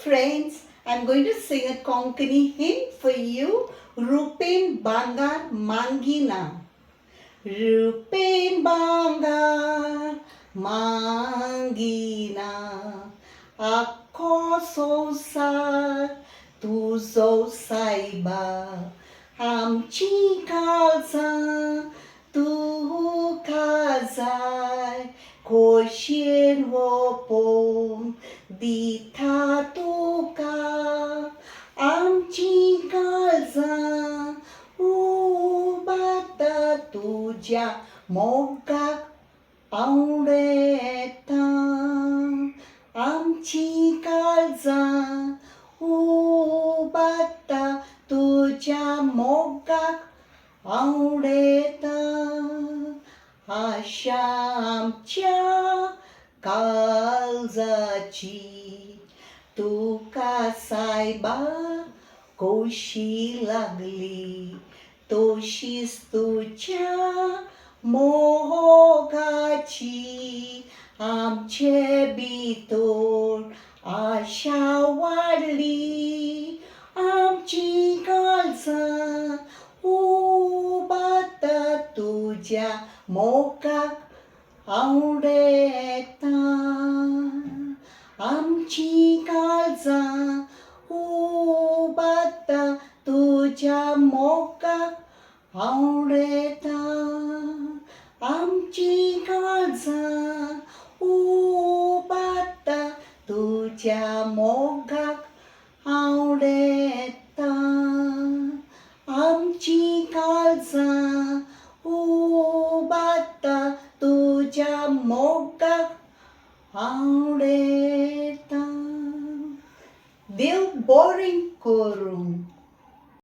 friends, I'm going to sing a Konkani hymn for you. Rupin Bangar Mangina. Rupin Bangar Mangina. Ako sosa tu zo saiba. Amchi kalsa tu kazai. Koshin wopom di tuka आमची काळजा उबाता तुझ्या मोगाक आवडेता आमची काळजा उबाता तुझ्या मोगाक आवडेता आशा आमच्या काळजाची तुका सायबा कोशी लागली तोशीच तुझ्या मोगाची आमचे भितर आशा वाढली आमची काळजां उबाता तुझ्या मोगाक आवडेता आमची काळजां उबाता तुझ्या मोगाक आवडेता आमची काळजां उबाता तुझ्या मोगाक आवडेता आमची काळजां उबाता तुझ्या मोगाक आवडेता देव बरें करूं.